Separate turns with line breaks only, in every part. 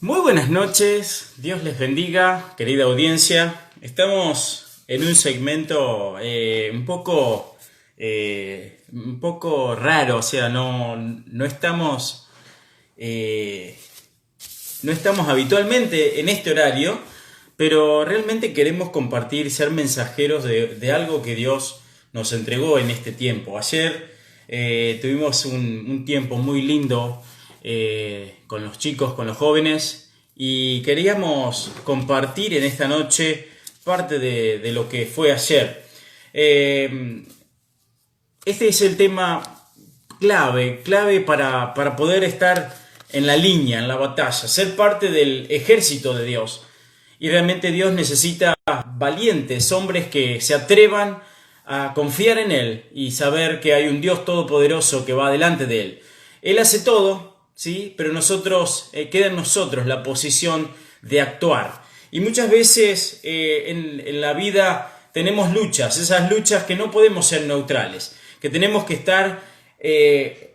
Muy buenas noches, Dios les bendiga, querida audiencia. Estamos en un segmento un poco raro, o sea, no estamos, eh, no estamos habitualmente en este horario, pero realmente queremos compartir, ser mensajeros de algo que Dios nos entregó en este tiempo. Ayer tuvimos un tiempo muy lindo con los chicos, con los jóvenes, y queríamos compartir en esta noche parte de lo que fue ayer. Este es el tema clave para poder estar en la línea, en la batalla, ser parte del ejército de Dios. Y realmente Dios necesita valientes, hombres que se atrevan a confiar en Él y saber que hay un Dios todopoderoso que va delante de Él. Él hace todo, ¿sí? Pero queda en nosotros la posición de actuar. Y muchas veces en la vida tenemos luchas, esas luchas que no podemos ser neutrales, que tenemos que estar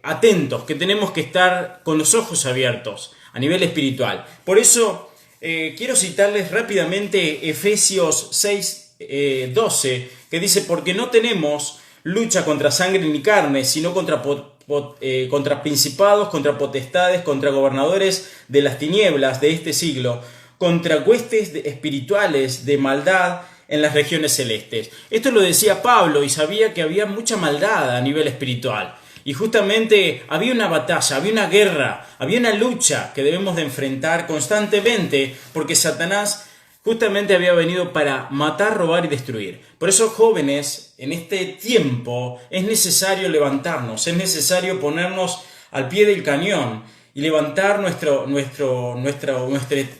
atentos, que tenemos que estar con los ojos abiertos a nivel espiritual. Por eso quiero citarles rápidamente Efesios 6:12, que dice: porque no tenemos lucha contra sangre ni carne, sino contra principados, contra potestades, contra gobernadores de las tinieblas de este siglo, contra huestes espirituales de maldad en las regiones celestes. Esto lo decía Pablo y sabía que había mucha maldad a nivel espiritual. Y justamente había una batalla, había una guerra, había una lucha que debemos de enfrentar constantemente, porque Satanás justamente había venido para matar, robar y destruir. Por eso, jóvenes, en este tiempo es necesario levantarnos, es necesario ponernos al pie del cañón y levantar nuestra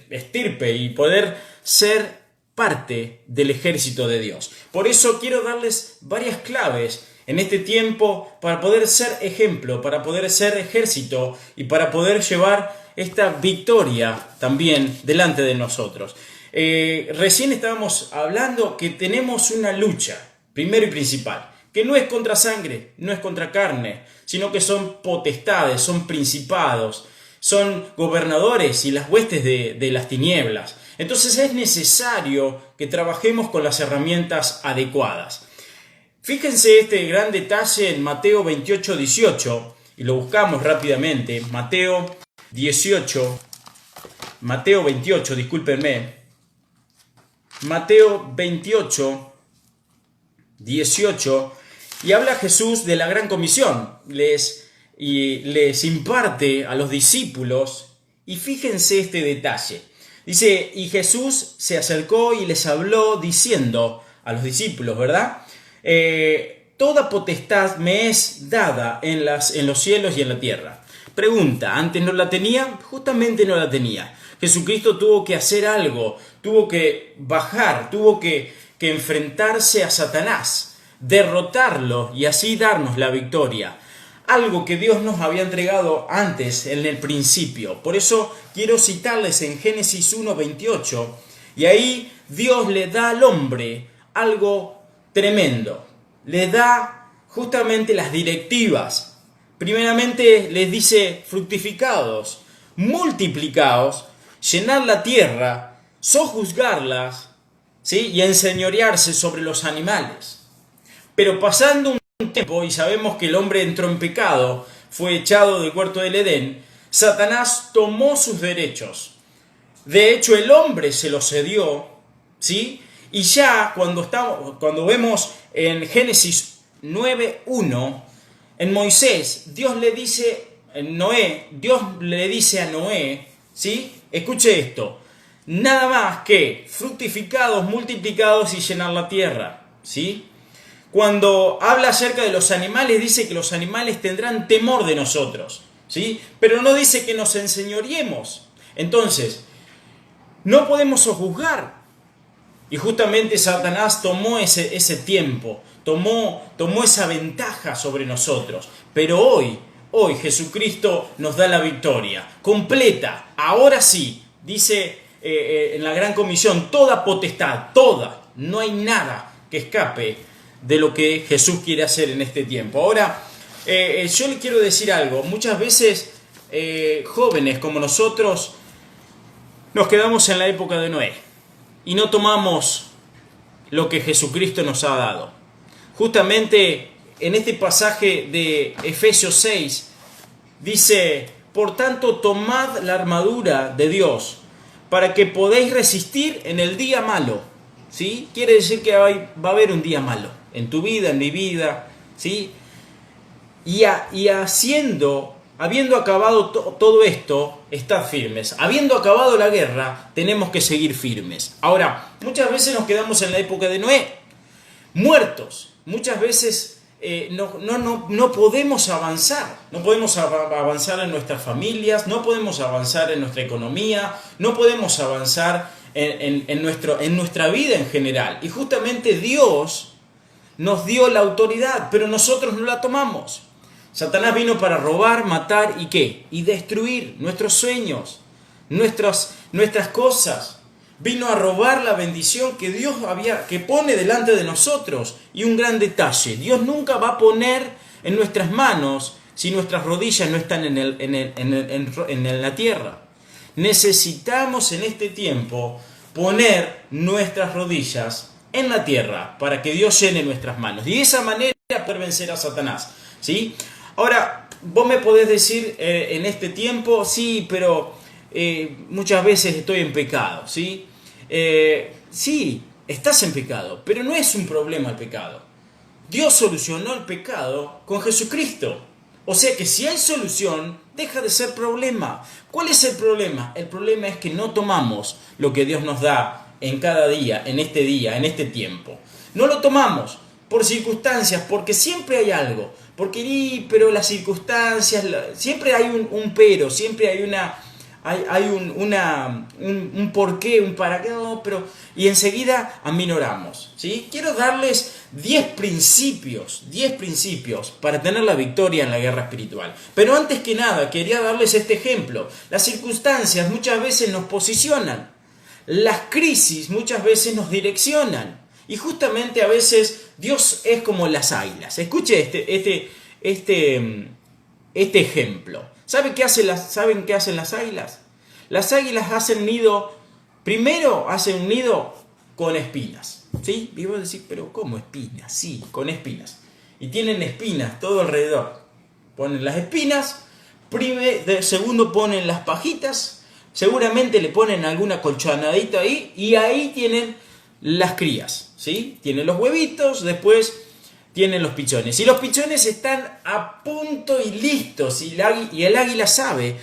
estirpe y poder ser parte del ejército de Dios. Por eso quiero darles varias claves en este tiempo para poder ser ejemplo, para poder ser ejército y para poder llevar esta victoria también delante de nosotros. Recién estábamos hablando que tenemos una lucha, primero y principal, que no es contra sangre, no es contra carne, sino que son potestades, son principados, son gobernadores y las huestes de las tinieblas. Entonces es necesario que trabajemos con las herramientas adecuadas. Fíjense este gran detalle en Mateo 28:18, y lo buscamos rápidamente. Mateo 28, discúlpenme. Mateo 28:18, y habla Jesús de la gran comisión, les imparte a los discípulos, y fíjense este detalle. Dice: y Jesús se acercó y les habló diciendo a los discípulos, ¿verdad? Toda potestad me es dada en los cielos y en la tierra. Pregunta: ¿antes no la tenía? Justamente no la tenía. Jesucristo tuvo que hacer algo, tuvo que bajar, tuvo que enfrentarse a Satanás, derrotarlo y así darnos la victoria. Algo que Dios nos había entregado antes, en el principio. Por eso quiero citarles en Génesis 1:28, y ahí Dios le da al hombre algo tremendo. Le da justamente las directivas. Primeramente les dice: fructificados, multiplicados, llenar la tierra, sojuzgarlas, ¿sí? Y enseñorearse sobre los animales. Pero pasando un tiempo, y sabemos que el hombre entró en pecado, fue echado del huerto del Edén, Satanás tomó sus derechos. De hecho, el hombre se los cedió, ¿sí? Y ya cuando vemos en Génesis 9:1, en Moisés, Dios le dice a Noé, ¿sí? Escuche esto: nada más que fructificados, multiplicados y llenar la tierra, ¿sí? Cuando habla acerca de los animales, dice que los animales tendrán temor de nosotros, ¿sí? Pero no dice que nos enseñoreemos. Entonces, no podemos sojuzgar. Y justamente Satanás tomó ese tiempo, tomó esa ventaja sobre nosotros. Pero hoy Jesucristo nos da la victoria completa. Ahora sí, dice en la gran comisión: toda potestad, toda, no hay nada que escape de lo que Jesús quiere hacer en este tiempo. Ahora, yo le quiero decir algo. Muchas veces jóvenes como nosotros Nos quedamos en la época de Noé y no tomamos lo que Jesucristo nos ha dado. Justamente en este pasaje de Efesios 6 dice: por tanto, tomad la armadura de Dios para que podáis resistir en el día malo. ¿Sí? Quiere decir que va a haber un día malo en tu vida, en mi vida, ¿sí? Habiendo acabado todo esto, estad firmes. Habiendo acabado la guerra, tenemos que seguir firmes. Ahora, muchas veces nos quedamos en la época de Noé, muertos. Muchas veces no podemos avanzar. No podemos avanzar en nuestras familias, no podemos avanzar en nuestra economía, no podemos avanzar en nuestra vida en general. Y justamente Dios nos dio la autoridad, pero nosotros no la tomamos. Satanás vino para robar, matar y ¿qué? Y destruir nuestros sueños, nuestras cosas. Vino a robar la bendición que Dios que pone delante de nosotros. Y un gran detalle: Dios nunca va a poner en nuestras manos si nuestras rodillas no están en la tierra. Necesitamos en este tiempo poner nuestras rodillas en la tierra para que Dios llene nuestras manos y de esa manera poder vencer a Satanás, ¿sí? Ahora, vos me podés decir en este tiempo: sí, pero muchas veces estoy en pecado, ¿sí? Sí, estás en pecado, pero no es un problema el pecado. Dios solucionó el pecado con Jesucristo. O sea que si hay solución, deja de ser problema. ¿Cuál es el problema? El problema es que no tomamos lo que Dios nos da en cada día, en este tiempo. No lo tomamos por circunstancias, porque siempre hay algo. Pero las circunstancias, siempre hay un pero, siempre hay un porqué, un para qué, no, y enseguida aminoramos, ¿sí? Quiero darles 10 principios para tener la victoria en la guerra espiritual. Pero antes que nada, quería darles este ejemplo. Las circunstancias muchas veces nos posicionan. Las crisis muchas veces nos direccionan. Y justamente a veces Dios es como las águilas. Escuche este ejemplo. ¿Saben qué hacen las águilas? Las águilas hacen nido, primero hacen un nido con espinas. ¿Sí? Y vos decís: ¿pero cómo espinas? Sí, con espinas. Y tienen espinas todo alrededor. Ponen las espinas, segundo ponen las pajitas, seguramente le ponen alguna colchonadita ahí, y ahí tienen las crías, ¿sí? Tienen los huevitos, después tienen los pichones. Y los pichones están a punto y listos, y el águila sabe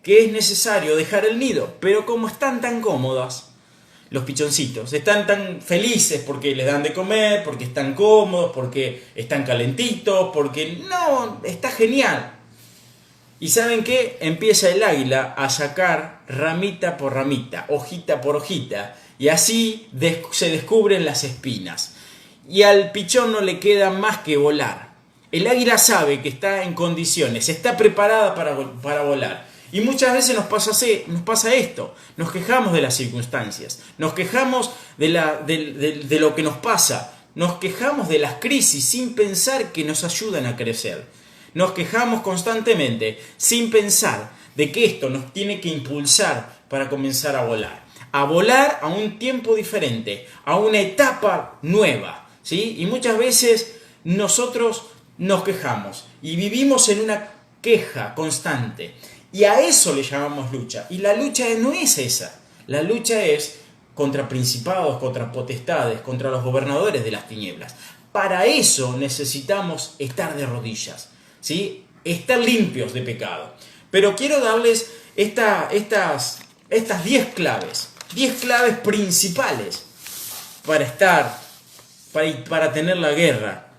que es necesario dejar el nido, pero como están tan cómodas, los pichoncitos están tan felices porque les dan de comer, porque están cómodos, porque están calentitos, porque no, está genial. ¿Y saben qué? Empieza el águila a sacar ramita por ramita, hojita por hojita, y así se descubren las espinas. Y al pichón no le queda más que volar. El águila sabe que está en condiciones, está preparada para volar. Y muchas veces nos pasa esto: nos quejamos de las circunstancias, nos quejamos de lo que nos pasa, nos quejamos de las crisis sin pensar que nos ayudan a crecer. Nos quejamos constantemente sin pensar de que esto nos tiene que impulsar para comenzar a volar a un tiempo diferente, a una etapa nueva, ¿sí? Y muchas veces nosotros nos quejamos y vivimos en una queja constante, y a eso le llamamos lucha. Y la lucha no es esa. La lucha es contra principados, contra potestades, contra los gobernadores de las tinieblas. Para eso necesitamos estar de rodillas, ¿sí? Estar limpios de pecado. Pero quiero darles estas 10 claves. 10 claves principales para tener la guerra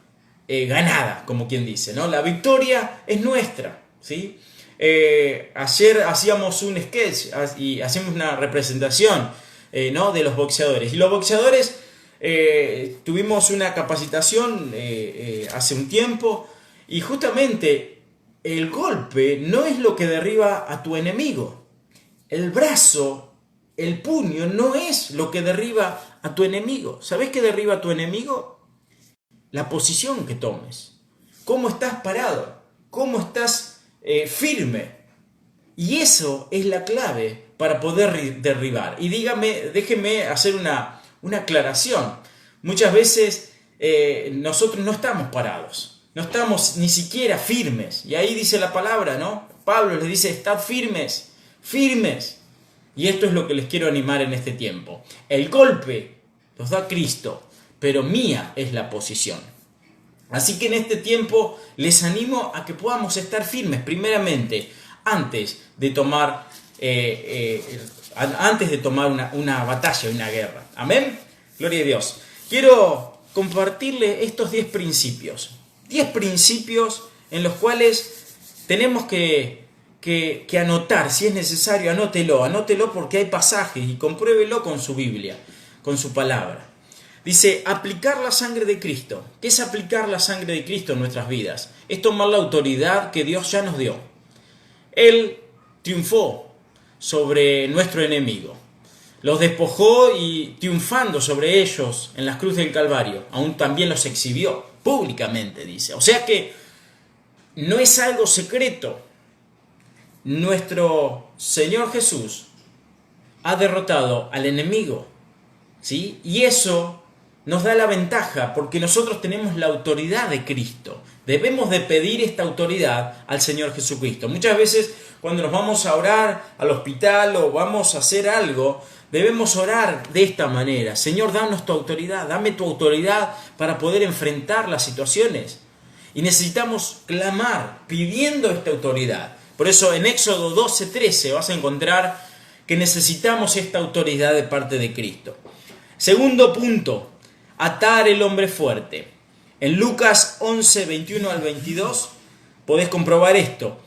ganada, como quien dice, ¿no? La victoria es nuestra, ¿sí? Ayer hacíamos un sketch y hacíamos una representación, ¿no? De los boxeadores. Y los boxeadores tuvimos una capacitación hace un tiempo, y justamente el golpe no es lo que derriba a tu enemigo. El brazo, el puño no es lo que derriba a tu enemigo. ¿Sabés qué derriba a tu enemigo? La posición que tomes. Cómo estás parado. Cómo estás firme. Y eso es la clave para poder derribar. Y déjeme hacer una aclaración. Muchas veces nosotros no estamos parados, no estamos ni siquiera firmes. Y ahí dice la palabra, ¿no? Pablo les dice, estad firmes, firmes. Y esto es lo que les quiero animar en este tiempo. El golpe los da Cristo, pero mía es la posición. Así que en este tiempo les animo a que podamos estar firmes, primeramente, antes de tomar una batalla, una guerra. Amén. Gloria a Dios. Quiero compartirle estos 10 principios. 10 principios en los cuales tenemos que anotar, si es necesario, anótelo porque hay pasajes y compruébelo con su Biblia, con su palabra. Dice, aplicar la sangre de Cristo. ¿Qué es aplicar la sangre de Cristo en nuestras vidas? Es tomar la autoridad que Dios ya nos dio. Él triunfó sobre nuestro enemigo. Los despojó y triunfando sobre ellos en las cruces del Calvario, aún también los exhibió públicamente, dice. O sea que no es algo secreto. Nuestro Señor Jesús ha derrotado al enemigo, ¿sí? Y eso nos da la ventaja porque nosotros tenemos la autoridad de Cristo. Debemos de pedir esta autoridad al Señor Jesucristo. Muchas veces cuando nos vamos a orar al hospital o vamos a hacer algo, debemos orar de esta manera. Señor, danos tu autoridad, dame tu autoridad para poder enfrentar las situaciones. Y necesitamos clamar pidiendo esta autoridad. Por eso en Éxodo 12:13 vas a encontrar que necesitamos esta autoridad de parte de Cristo. Segundo punto, atar el hombre fuerte. En Lucas 11:21 al 22 podés comprobar esto.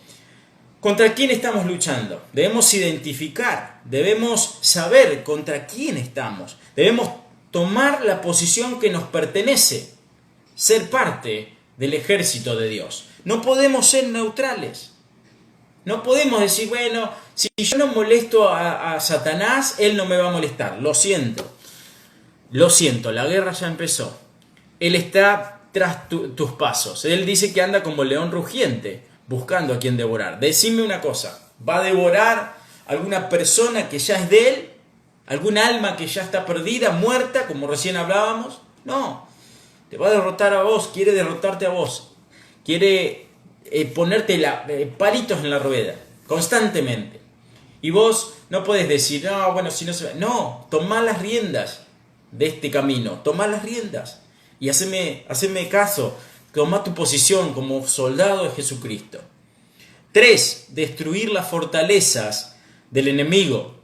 ¿Contra quién estamos luchando? Debemos identificar, debemos saber contra quién estamos. Debemos tomar la posición que nos pertenece, ser parte del ejército de Dios. No podemos ser neutrales. No podemos decir, bueno, si yo no molesto a Satanás, él no me va a molestar. Lo siento, la guerra ya empezó. Él está tras tus pasos. Él dice que anda como león rugiente, buscando a quien devorar. Decime una cosa, ¿va a devorar alguna persona que ya es de él? ¿Alguna alma que ya está perdida, muerta, como recién hablábamos? No, te va a derrotar a vos, quiere derrotarte a vos. Quiere ponerte palitos en la rueda, constantemente. Y vos no podés decir, no, bueno, si no se va. No, tomá las riendas de este camino, tomá las riendas y haceme caso, tomá tu posición como soldado de Jesucristo. 3. Destruir las fortalezas del enemigo.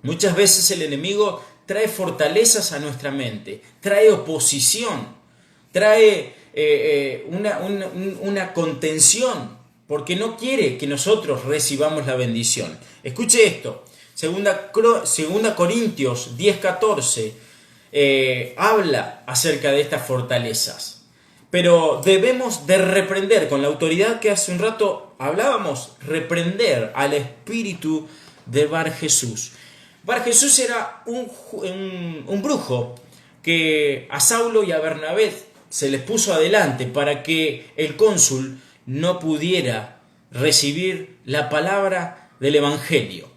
Muchas veces el enemigo trae fortalezas a nuestra mente, trae oposición, trae una contención, porque no quiere que nosotros recibamos la bendición. Escuche esto, segunda Corintios 10:14 habla acerca de estas fortalezas, pero debemos de reprender, con la autoridad que hace un rato hablábamos, reprender al espíritu de Bar Jesús. Bar Jesús era un brujo que a Saulo y a Bernabé se les puso adelante para que el cónsul no pudiera recibir la palabra del Evangelio.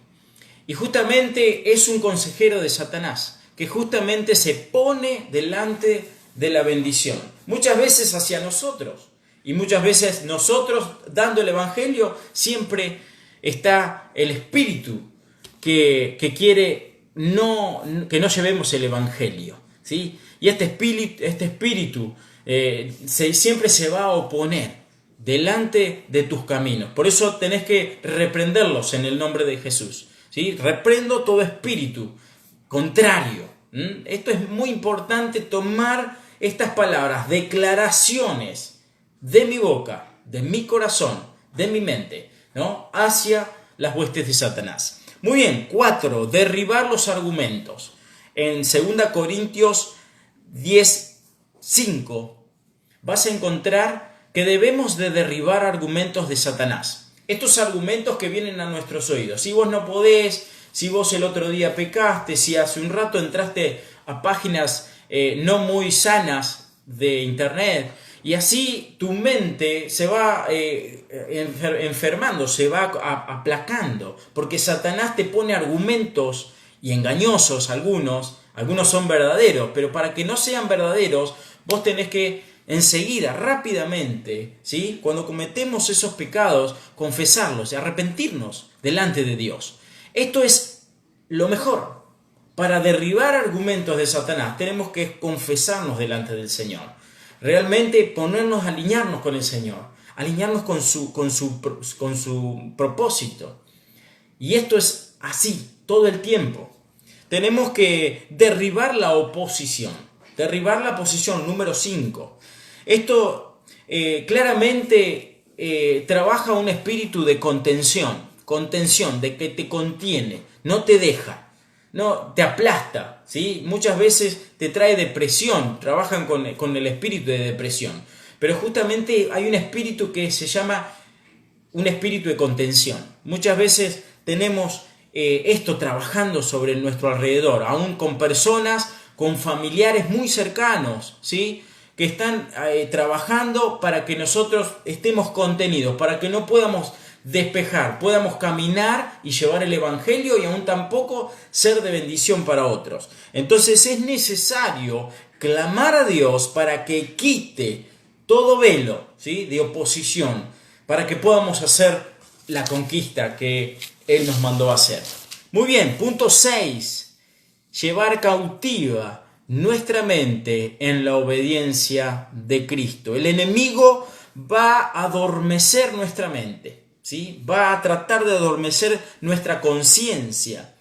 Y justamente es un consejero de Satanás, que justamente se pone delante de la bendición. Muchas veces hacia nosotros, y muchas veces nosotros dando el Evangelio, siempre está el espíritu que quiere que no llevemos el Evangelio, ¿sí? Y este espíritu siempre se va a oponer delante de tus caminos. Por eso tenés que reprenderlos en el nombre de Jesús, ¿sí? Reprendo todo espíritu contrario. Esto es muy importante, tomar estas palabras, declaraciones de mi boca, de mi corazón, de mi mente, ¿no? Hacia las huestes de Satanás. Muy bien, 4. Derribar los argumentos. En 2 Corintios 10:5 vas a encontrar que debemos de derribar argumentos de Satanás. Estos argumentos que vienen a nuestros oídos. Si vos no podés, si vos el otro día pecaste, si hace un rato entraste a páginas no muy sanas de internet Y así tu mente se va enfermando, se va aplacando, porque Satanás te pone argumentos y engañosos algunos son verdaderos, pero para que no sean verdaderos, vos tenés que enseguida, rápidamente, ¿sí? Cuando cometemos esos pecados, confesarlos y arrepentirnos delante de Dios. Esto es lo mejor. Para derribar argumentos de Satanás, tenemos que confesarnos delante del Señor. Realmente ponernos, alinearnos con el Señor, alinearnos con su propósito. Y esto es así, todo el tiempo. Tenemos que derribar la oposición. Derribar la oposición, número 5. Esto claramente trabaja un espíritu de contención, de que te contiene, no te deja, no te aplasta, ¿sí? Muchas veces te trae depresión, trabajan con el espíritu de depresión, pero justamente hay un espíritu que se llama un espíritu de contención. Muchas veces tenemos esto trabajando sobre nuestro alrededor, aún con personas, con familiares muy cercanos, ¿sí? Que están trabajando para que nosotros estemos contenidos, para que no podamos despejar, podamos caminar y llevar el Evangelio y aún tampoco ser de bendición para otros. Entonces es necesario clamar a Dios para que quite todo velo, ¿sí? De oposición, para que podamos hacer la conquista que Él nos mandó a hacer. Muy bien, punto 6. Llevar cautiva nuestra mente en la obediencia de Cristo. El enemigo va a adormecer nuestra mente, ¿sí? Va a tratar de adormecer nuestra conciencia.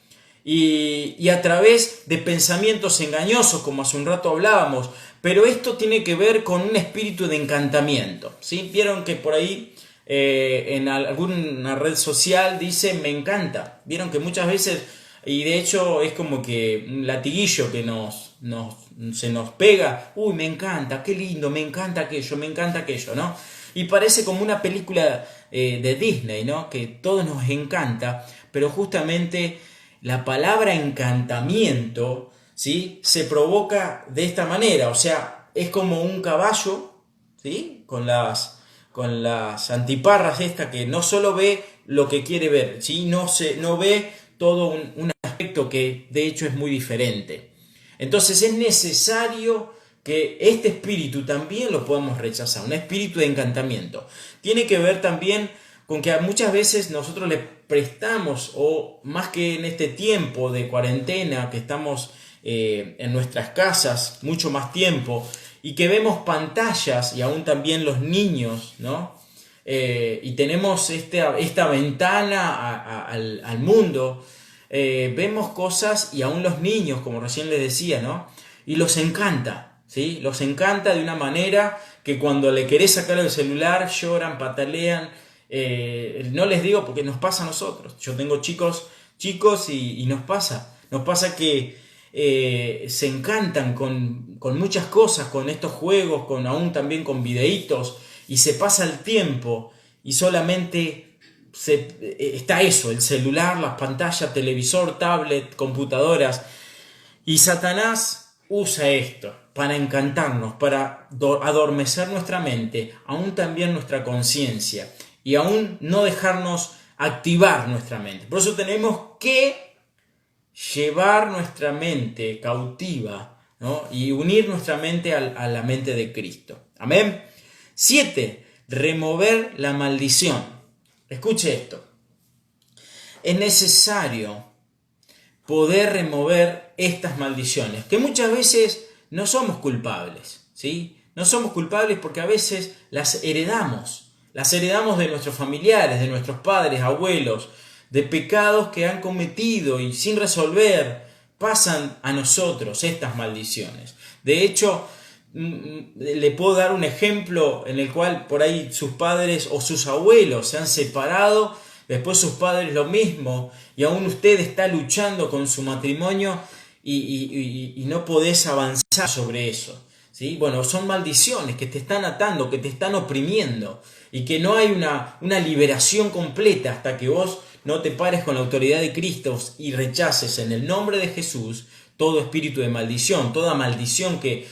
Y a través de pensamientos engañosos, como hace un rato hablábamos, pero esto tiene que ver con un espíritu de encantamiento, ¿sí? Vieron que por ahí en alguna red social dice me encanta. Vieron que muchas veces, y de hecho es como que un latiguillo que se nos pega, uy, me encanta, qué lindo, me encanta aquello, ¿no? Y parece como una película de Disney, ¿no? Que todo nos encanta, pero justamente la palabra encantamiento, ¿sí? Se provoca de esta manera, o sea, es como un caballo, ¿sí? Con las antiparras estas que no solo ve lo que quiere ver, ¿sí? No ve todo un aspecto que de hecho es muy diferente. Entonces es necesario que este espíritu también lo podamos rechazar, un espíritu de encantamiento. Tiene que ver también con que muchas veces nosotros le prestamos, o más que en este tiempo de cuarentena que estamos en nuestras casas mucho más tiempo y que vemos pantallas y aún también los niños, ¿no? Y tenemos esta ventana al mundo, vemos cosas y aún los niños, como recién les decía, ¿no? Y los encanta, ¿sí? Los encanta de una manera que cuando le querés sacar el celular lloran, patalean. No les digo porque nos pasa a nosotros. Yo tengo chicos y nos pasa que se encantan con muchas cosas, con estos juegos, aún también con videitos, y se pasa el tiempo y solamente está eso, el celular, las pantallas, televisor, tablet, computadoras, y Satanás usa esto para encantarnos, para adormecer nuestra mente, aún también nuestra conciencia, y aún no dejarnos activar nuestra mente. Por eso tenemos que llevar nuestra mente cautiva, ¿no? Y unir nuestra mente a la mente de Cristo. Amén. 7. Remover la maldición. Escuche esto. Es necesario poder remover estas maldiciones, que muchas veces no somos culpables, ¿sí? No somos culpables porque a veces las heredamos de nuestros familiares, de nuestros padres, abuelos, de pecados que han cometido y sin resolver pasan a nosotros estas maldiciones. De hecho, le puedo dar un ejemplo en el cual por ahí sus padres o sus abuelos se han separado, después sus padres lo mismo, y aún usted está luchando con su matrimonio y no podés avanzar sobre eso, ¿sí? Bueno, son maldiciones que te están atando, que te están oprimiendo, y que no hay una liberación completa hasta que vos no te pares con la autoridad de Cristo y rechaces en el nombre de Jesús todo espíritu de maldición, toda maldición que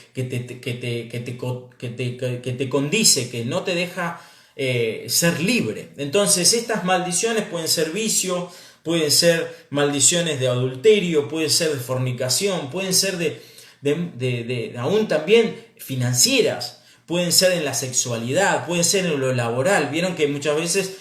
te condice, que no te deja ser libre. Entonces estas maldiciones pueden ser vicio, pueden ser maldiciones de adulterio, pueden ser de fornicación, pueden ser aún también financieras, pueden ser en la sexualidad, pueden ser en lo laboral. Vieron que muchas veces,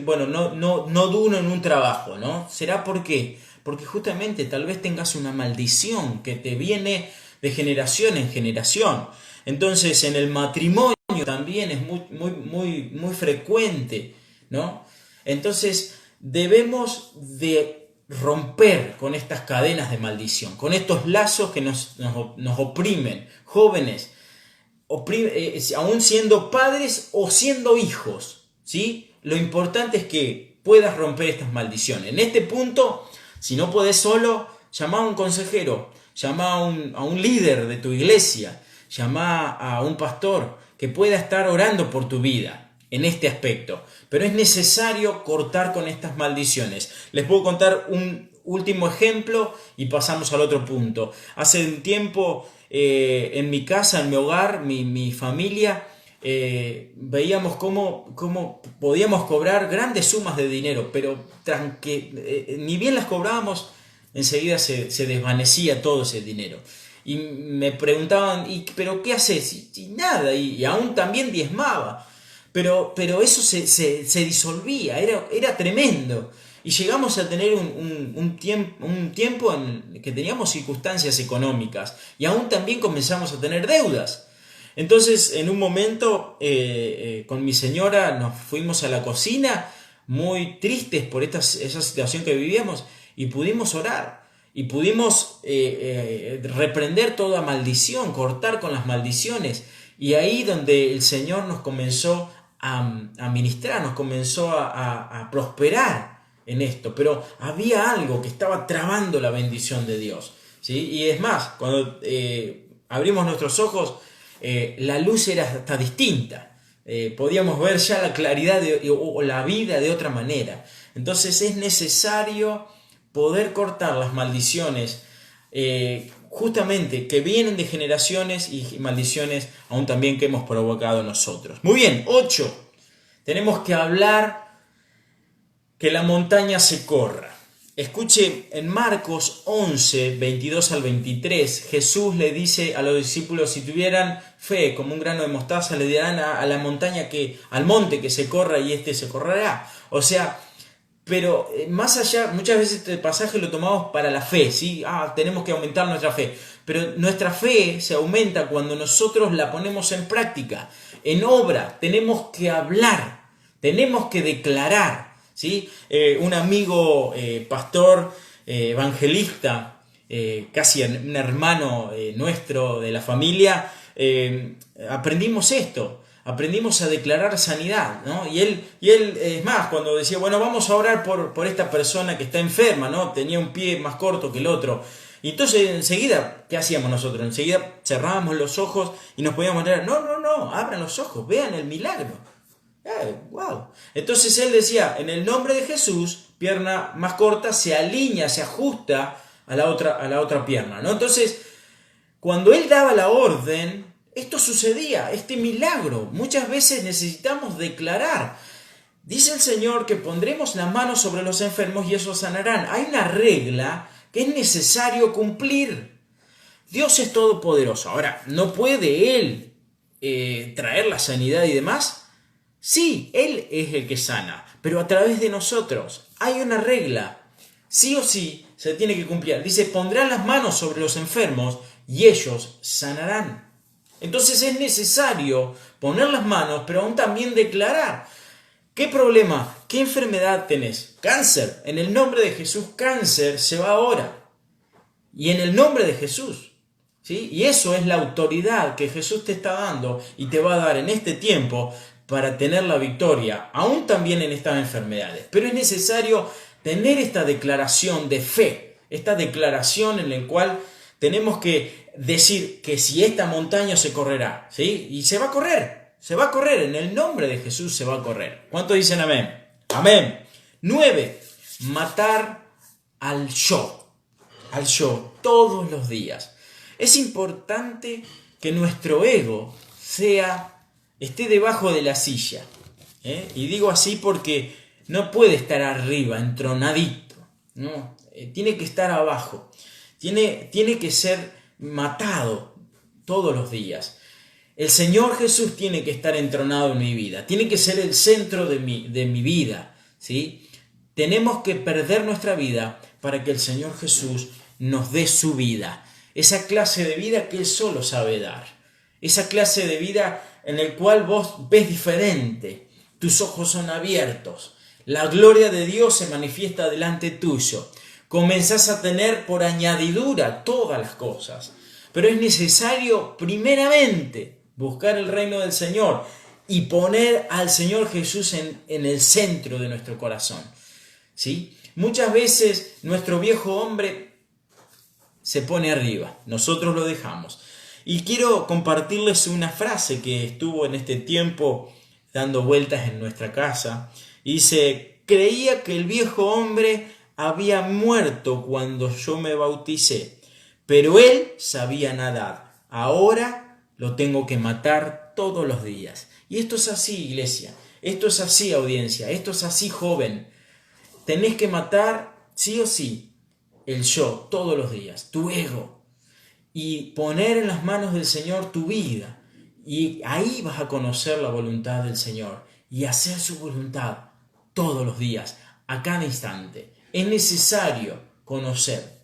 bueno, no duro en un trabajo, ¿no? ¿Será por qué? Porque justamente tal vez tengas una maldición que te viene de generación en generación. Entonces en el matrimonio también es muy frecuente, ¿no? Entonces debemos de romper con estas cadenas de maldición, con estos lazos que nos oprimen. Jóvenes, aún siendo padres o siendo hijos, ¿sí? Lo importante es que puedas romper estas maldiciones. En este punto, si no podés solo, llama a un consejero, llama a un líder de tu iglesia, llama a un pastor que pueda estar orando por tu vida en este aspecto. Pero es necesario cortar con estas maldiciones. Les puedo contar un último ejemplo y pasamos al otro punto. Hace un tiempo en mi casa, en mi hogar, mi familia, veíamos cómo podíamos cobrar grandes sumas de dinero, pero ni bien las cobrábamos, enseguida se desvanecía todo ese dinero. Y me preguntaban, ¿pero qué haces? Y nada, y aún también diezmaba. Pero eso se disolvía, era tremendo. Y llegamos a tener un tiempo en que teníamos circunstancias económicas y aún también comenzamos a tener deudas. Entonces, en un momento, con mi señora nos fuimos a la cocina muy tristes por esa situación que vivíamos y pudimos orar. Y pudimos reprender toda maldición, cortar con las maldiciones. Y ahí donde el Señor nos comenzó a ministrar, nos comenzó a prosperar en esto. Pero había algo que estaba trabando la bendición de Dios, ¿sí? Y es más, cuando abrimos nuestros ojos, la luz era hasta distinta. Podíamos ver ya la claridad o la vida de otra manera. Entonces es necesario poder cortar las maldiciones justamente que vienen de generaciones y maldiciones aún también que hemos provocado nosotros. Muy bien, 8. Tenemos que hablar que la montaña se corra. Escuche, en Marcos 11, 22 al 23, Jesús le dice a los discípulos, si tuvieran fe como un grano de mostaza, le dirán a la montaña al monte que se corra y se correrá. O sea, pero más allá, muchas veces este pasaje lo tomamos para la fe, ¿sí? Tenemos que aumentar nuestra fe. Pero nuestra fe se aumenta cuando nosotros la ponemos en práctica, en obra. Tenemos que hablar, tenemos que declarar, ¿sí? Un amigo pastor, evangelista, casi un hermano nuestro de la familia, aprendimos esto. Aprendimos a declarar sanidad, ¿no? Y él es más, cuando decía, bueno, vamos a orar por esta persona que está enferma, ¿no? Tenía un pie más corto que el otro. Y entonces enseguida, ¿qué hacíamos nosotros? Enseguida cerrábamos los ojos y nos podíamos decir, no, abran los ojos, vean el milagro. Wow. Entonces él decía, en el nombre de Jesús, pierna más corta se alinea, se ajusta a la otra pierna, ¿no? Entonces, cuando él daba la orden, esto sucedía, este milagro. Muchas veces necesitamos declarar. Dice el Señor que pondremos las manos sobre los enfermos y ellos sanarán. Hay una regla que es necesario cumplir. Dios es todopoderoso. Ahora, ¿no puede Él traer la sanidad y demás? Sí, Él es el que sana, pero a través de nosotros. Hay una regla. Sí o sí se tiene que cumplir. Dice, pondrán las manos sobre los enfermos y ellos sanarán. Entonces es necesario poner las manos, pero aún también declarar. ¿Qué problema? ¿Qué enfermedad tenés? Cáncer. En el nombre de Jesús, cáncer se va ahora. Y en el nombre de Jesús. ¿Sí? Y eso es la autoridad que Jesús te está dando y te va a dar en este tiempo para tener la victoria, aún también en estas enfermedades. Pero es necesario tener esta declaración de fe, esta declaración en la cual tenemos que decir que si esta montaña se correrá, ¿sí? Y se va a correr, en el nombre de Jesús se va a correr. ¿Cuántos dicen amén? Amén. 9, matar al yo. al yo todos los días. Es importante que nuestro ego esté debajo de la silla. Y digo así porque no puede estar arriba, entronadito. ¿No? Tiene que estar abajo. Tiene que ser matado todos los días. El Señor Jesús tiene que estar entronado en mi vida. Tiene que ser el centro de mi vida. ¿Sí? Tenemos que perder nuestra vida para que el Señor Jesús nos dé su vida. Esa clase de vida que Él solo sabe dar. Esa clase de vida en la cual vos ves diferente. Tus ojos son abiertos. La gloria de Dios se manifiesta delante tuyo. Comenzás a tener por añadidura todas las cosas. Pero es necesario primeramente buscar el reino del Señor y poner al Señor Jesús en el centro de nuestro corazón. ¿Sí? Muchas veces nuestro viejo hombre se pone arriba, nosotros lo dejamos. Y quiero compartirles una frase que estuvo en este tiempo dando vueltas en nuestra casa. Y dice: creía que el viejo hombre había muerto cuando yo me bauticé, pero él sabía nadar. Ahora lo tengo que matar todos los días. Y esto es así, iglesia. Esto es así, audiencia. Esto es así, joven. Tenés que matar, sí o sí, el yo todos los días, tu ego. Y poner en las manos del Señor tu vida. Y ahí vas a conocer la voluntad del Señor. Y hacer su voluntad todos los días, a cada instante. Es necesario conocer.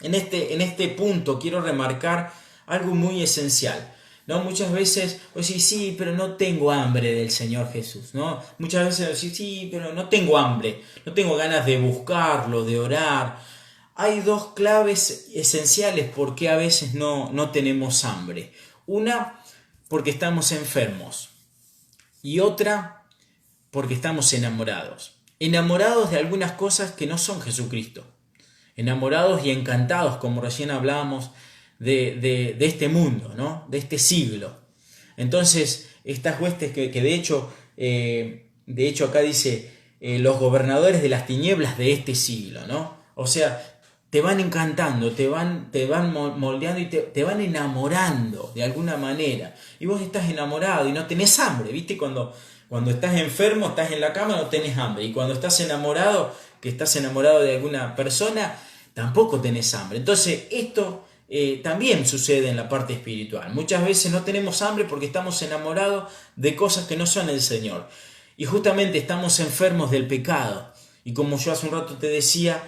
En este punto quiero remarcar algo muy esencial. ¿No? Muchas veces decís, sí, pero no tengo hambre del Señor Jesús. ¿No? Muchas veces decís, sí, pero no tengo hambre, no tengo ganas de buscarlo, de orar. Hay dos claves esenciales por qué a veces no tenemos hambre. Una, porque estamos enfermos. Y otra, porque estamos enamorados. Enamorados de algunas cosas que no son Jesucristo. Enamorados y encantados, como recién hablábamos, de este mundo, ¿no? De este siglo. Entonces, estas huestes que de hecho acá dice los gobernadores de las tinieblas de este siglo, ¿no? O sea, te van encantando, te van moldeando y te van enamorando de alguna manera. Y vos estás enamorado y no tenés hambre, ¿viste? Cuando estás enfermo, estás en la cama, no tenés hambre. Y cuando estás enamorado, que estás enamorado de alguna persona, tampoco tenés hambre. Entonces, esto también sucede en la parte espiritual. Muchas veces no tenemos hambre porque estamos enamorados de cosas que no son el Señor. Y justamente estamos enfermos del pecado. Y como yo hace un rato te decía,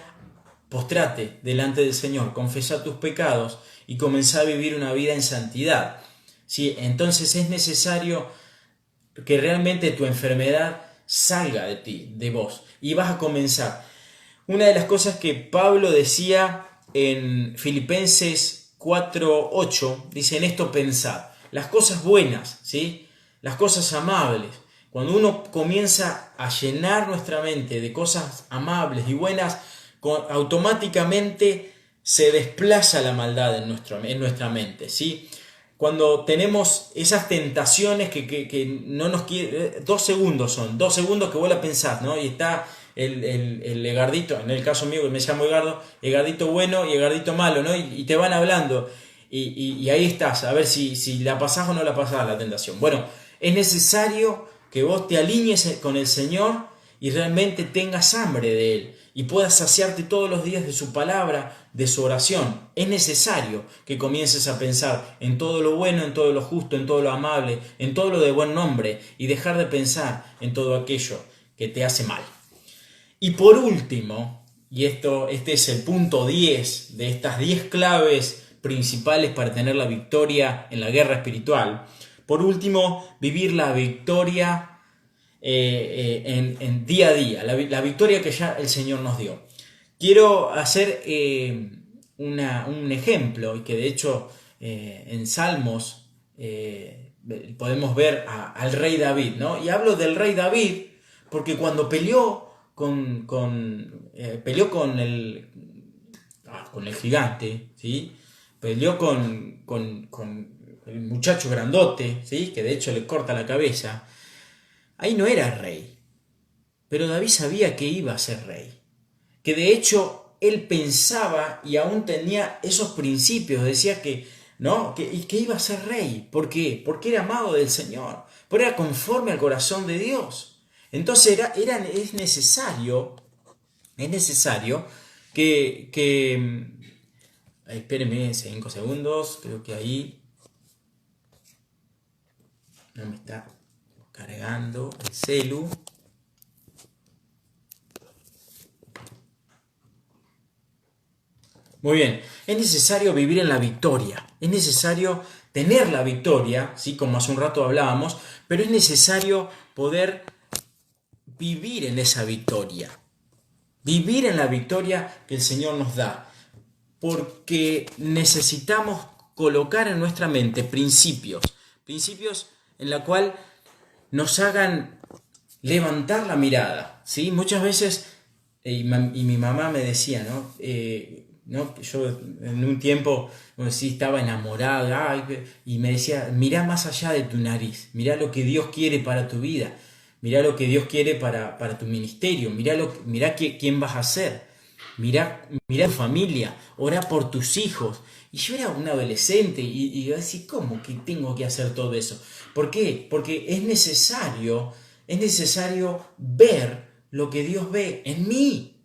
postrate delante del Señor, confesá tus pecados y comenzá a vivir una vida en santidad. ¿Sí? Entonces es necesario que realmente tu enfermedad salga de ti, de vos, y vas a comenzar. Una de las cosas que Pablo decía en Filipenses 4:8, dice: en esto pensad, las cosas buenas, ¿sí? Las cosas amables. Cuando uno comienza a llenar nuestra mente de cosas amables y buenas, automáticamente se desplaza la maldad en nuestra mente, ¿sí? Cuando tenemos esas tentaciones que no nos quiere, 2 segundos que vos la pensás, ¿no? Y está el Egardito, en el caso mío que me llamo Egardo, Egardito bueno y Egardito malo, ¿no? Y te van hablando y ahí estás, a ver si la pasás o no la pasás la tentación. Bueno, es necesario que vos te alinees con el Señor y realmente tengas hambre de Él y puedas saciarte todos los días de su palabra, de su oración. Es necesario que comiences a pensar en todo lo bueno, en todo lo justo, en todo lo amable, en todo lo de buen nombre y dejar de pensar en todo aquello que te hace mal. Y por último, y este es el punto 10 de estas 10 claves principales para tener la victoria en la guerra espiritual. Por último, vivir la victoria en día a día, la victoria que ya el Señor nos dio. Quiero hacer un ejemplo, y que de hecho en Salmos podemos ver al rey David, ¿no? Y hablo del rey David porque cuando peleó con el gigante, ¿sí? Peleó con el muchacho grandote, ¿sí? Que de hecho le corta la cabeza. Ahí no era rey, pero David sabía que iba a ser rey, que de hecho él pensaba y aún tenía esos principios, decía que, ¿no? que iba a ser rey. ¿Por qué? Porque era amado del Señor, porque era conforme al corazón de Dios. Entonces es necesario que espérenme 5 segundos, creo que ahí no me está cargando el celu. Muy bien, es necesario vivir en la victoria, es necesario tener la victoria, ¿sí? Como hace un rato hablábamos, pero es necesario poder vivir en esa victoria, vivir en la victoria que el Señor nos da, porque necesitamos colocar en nuestra mente principios en la cual nos hagan levantar la mirada, ¿sí? Muchas veces, y mi mamá me decía, ¿no? ¿No? Yo en un tiempo, como si estaba enamorada, y me decía, mirá más allá de tu nariz, mirá lo que Dios quiere para tu vida, mirá lo que Dios quiere para tu ministerio, mirá quién vas a ser, mirá tu familia, orá por tus hijos. Y yo era un adolescente y yo decía, ¿cómo que tengo que hacer todo eso? ¿Por qué? Porque es necesario ver lo que Dios ve en mí.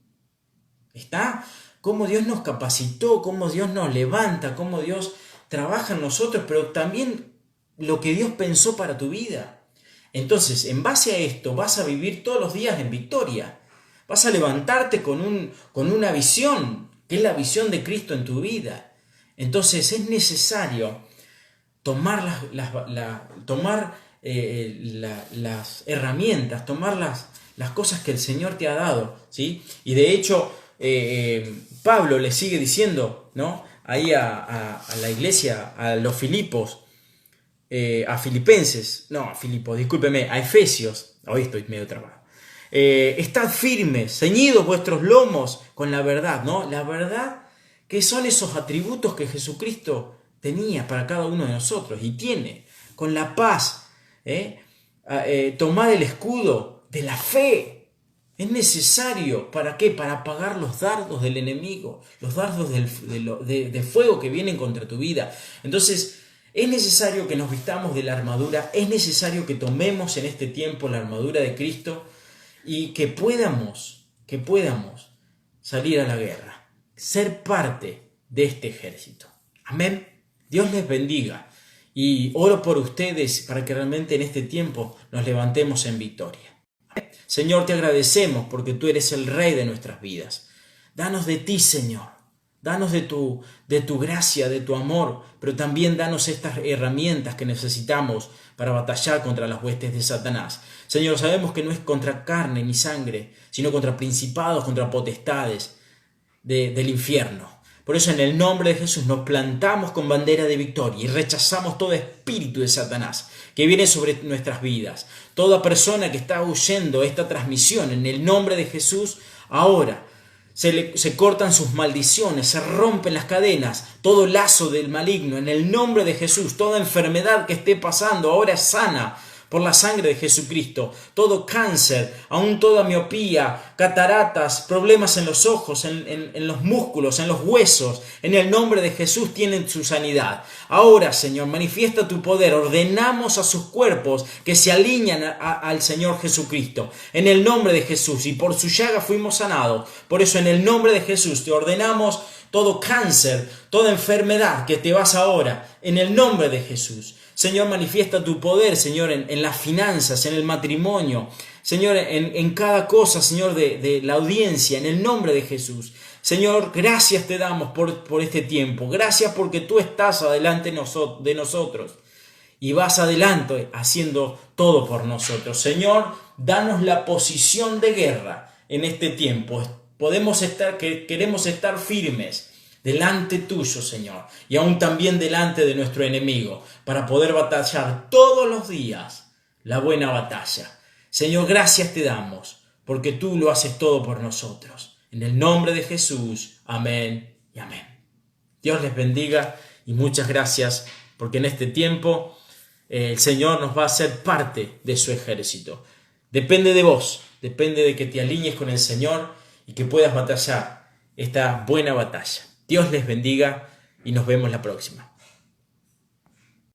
¿Está? Cómo Dios nos capacitó, cómo Dios nos levanta, cómo Dios trabaja en nosotros, pero también lo que Dios pensó para tu vida. Entonces, en base a esto, vas a vivir todos los días en victoria. Vas a levantarte con una visión, que es la visión de Cristo en tu vida. Entonces, es necesario tomar las herramientas, tomar las cosas que el Señor te ha dado, ¿sí? Y de hecho, Pablo le sigue diciendo, ¿no? Ahí a la iglesia, a los Filipos, a Filipenses, no, a Filipos, discúlpeme, a Efesios, hoy estoy medio trabado. Estad firmes, ceñidos vuestros lomos con la verdad, ¿no? La verdad, que son esos atributos que Jesucristo tenía para cada uno de nosotros y tiene, con la paz, tomad el escudo de la fe. Es necesario, ¿para qué? Para apagar los dardos del enemigo, los dardos de fuego que vienen contra tu vida. Entonces, es necesario que nos vistamos de la armadura, es necesario que tomemos en este tiempo la armadura de Cristo y que podamos salir a la guerra, ser parte de este ejército. Amén. Dios les bendiga y oro por ustedes para que realmente en este tiempo nos levantemos en victoria. Señor, te agradecemos porque tú eres el Rey de nuestras vidas. Danos de ti, Señor. Danos de tu gracia, de tu amor, pero también danos estas herramientas que necesitamos para batallar contra las huestes de Satanás. Señor, sabemos que no es contra carne ni sangre, sino contra principados, contra potestades del infierno. Por eso en el nombre de Jesús nos plantamos con bandera de victoria y rechazamos todo espíritu de Satanás que viene sobre nuestras vidas. Toda persona que está oyendo esta transmisión en el nombre de Jesús, ahora se cortan sus maldiciones, se rompen las cadenas, todo lazo del maligno en el nombre de Jesús, toda enfermedad que esté pasando ahora es sana por la sangre de Jesucristo, todo cáncer, aún toda miopía, cataratas, problemas en los ojos, en los músculos, en los huesos, en el nombre de Jesús tienen su sanidad. Ahora, Señor, manifiesta tu poder, ordenamos a sus cuerpos que se alinean al Señor Jesucristo, en el nombre de Jesús, y por su llaga fuimos sanados. Por eso en el nombre de Jesús te ordenamos todo cáncer, toda enfermedad que te vas ahora, en el nombre de Jesús. Señor, manifiesta tu poder, Señor, en las finanzas, en el matrimonio, Señor, en cada cosa, Señor, de la audiencia, en el nombre de Jesús. Señor, gracias te damos por este tiempo. Gracias porque tú estás adelante de nosotros y vas adelante haciendo todo por nosotros. Señor, danos la posición de guerra en este tiempo. Queremos estar firmes delante tuyo, Señor, y aún también delante de nuestro enemigo, para poder batallar todos los días la buena batalla. Señor, gracias te damos, porque tú lo haces todo por nosotros. En el nombre de Jesús, amén y amén. Dios les bendiga y muchas gracias, porque en este tiempo el Señor nos va a hacer parte de su ejército. Depende de vos, depende de que te alinees con el Señor y que puedas batallar esta buena batalla. Dios les bendiga y nos vemos la próxima.